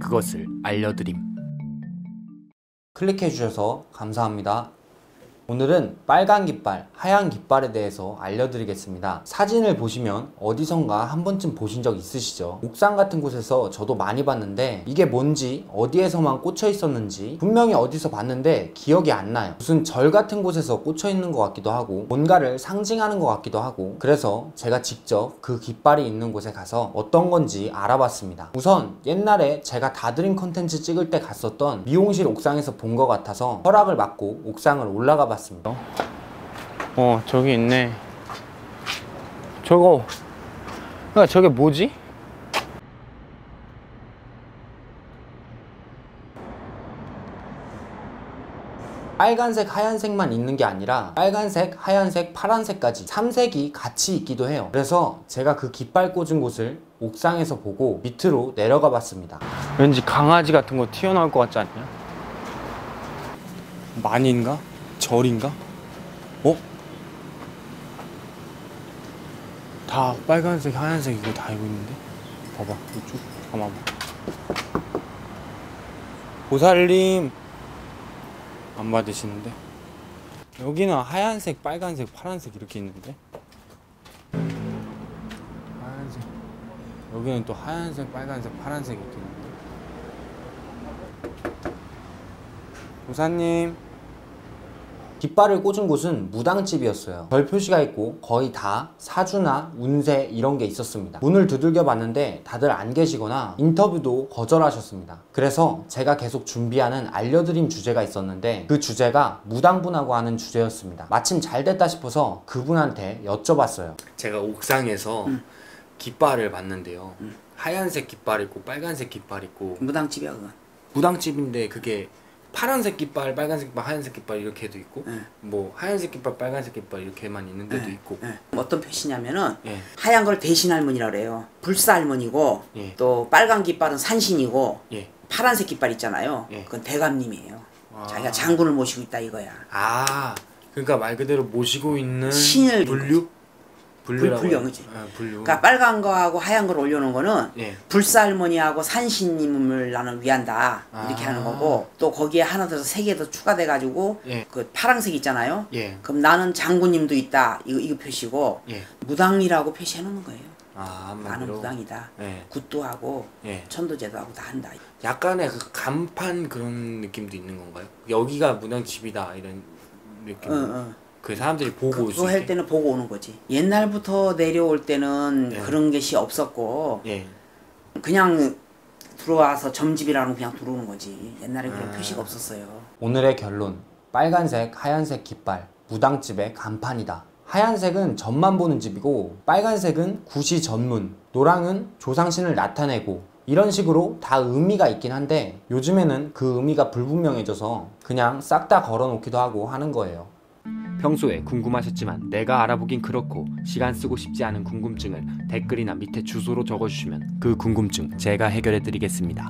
그것을 알려드림. 클릭해주셔서 감사합니다. 오늘은 빨간 깃발, 하얀 깃발에 대해서 알려드리겠습니다. 사진을 보시면 어디선가 한 번쯤 보신 적 있으시죠? 옥상 같은 곳에서 저도 많이 봤는데 이게 뭔지 어디에서만 꽂혀 있었는지 분명히 어디서 봤는데 기억이 안 나요. 무슨 절 같은 곳에서 꽂혀 있는 것 같기도 하고 뭔가를 상징하는 것 같기도 하고, 그래서 제가 직접 그 깃발이 있는 곳에 가서 어떤 건지 알아봤습니다. 우선 옛날에 제가 다드림 컨텐츠 찍을 때 갔었던 미용실 옥상에서 본 것 같아서 허락을 받고 옥상을 올라가 봤습니다. 저기 있네. 저게 뭐지? 빨간색, 하얀색만 있는 게 아니라 빨간색, 하얀색, 파란색까지 3색이 같이 있기도 해요. 그래서 제가 그 깃발 꽂은 곳을 옥상에서 보고 밑으로 내려가 봤습니다. 왠지 강아지 같은 거 튀어나올 것 같지 않냐? 만인가? 절인가? 다 빨간색, 하얀색 이거 다 알고 있는데? 봐봐, 이쪽 가만 봐. 보살님 안 받으시는데? 여기는 하얀색, 빨간색, 파란색 이렇게 있는데? 하얀색. 여기는 또 하얀색, 빨간색, 파란색 이렇게 있는데? 보사님. 깃발을 꽂은 곳은 무당집이었어요. 별 표시가 있고 거의 다 사주나 운세 이런 게 있었습니다. 문을 두들겨 봤는데 다들 안 계시거나 인터뷰도 거절하셨습니다. 그래서 제가 계속 준비하는 알려드림 주제가 있었는데 그 주제가 무당분하고 하는 주제였습니다. 마침 잘 됐다 싶어서 그분한테 여쭤봤어요. 제가 옥상에서 깃발을 봤는데요. 하얀색 깃발 있고 빨간색 깃발 있고. 무당집이야 그건. 무당집인데 그게 파란색 깃발, 빨간색 깃발, 하얀색 깃발 이렇게도 있고, 뭐 하얀색 깃발, 빨간색 깃발 이렇게만 있는 데도 있고. 어떤 표시냐면은 하얀 걸 대신할머니라 그래요. 불사할머니고, 또 빨간 깃발은 산신이고, 파란색 깃발 있잖아요. 그건 대감님이에요. 자기가 장군을 모시고 있다 이거야. 그러니까 말 그대로 모시고 있는 신을 불류? 불령, 그치? 불류. 그러니까 빨간 거하고 하얀 걸 올려놓은 거는 불사할머니하고 산신님을 나는 위한다 이렇게 하는 거고, 또 거기에 하나 더 세 개 더 추가돼가지고 그 파란색 있잖아요. 그럼 나는 장군님도 있다 이거 표시고, 무당이라고 표시해놓는 거예요. 나는 무당이다. 굿도 하고 천도제도 하고 다 한다. 약간의 그 간판 그런 느낌도 있는 건가요? 여기가 무당집이다 이런 느낌. 그 사람들이 보고 올 수 있게? 그거 할 때는 보고 오는 거지. 옛날부터 내려올 때는 그런 것이 없었고 그냥 들어와서 점집이라는 그냥 들어오는 거지. 옛날에 그런 표시가 없었어요. 오늘의 결론: 빨간색, 하얀색 깃발, 무당집의 간판이다. 하얀색은 점만 보는 집이고 빨간색은 구시 전문, 노랑은 조상신을 나타내고, 이런 식으로 다 의미가 있긴 한데 요즘에는 그 의미가 불분명해져서 그냥 싹 다 걸어놓기도 하고 하는 거예요. 평소에 궁금하셨지만 내가 알아보긴 그렇고 시간 쓰고 싶지 않은 궁금증을 댓글이나 밑에 주소로 적어주시면 그 궁금증 제가 해결해 드리겠습니다.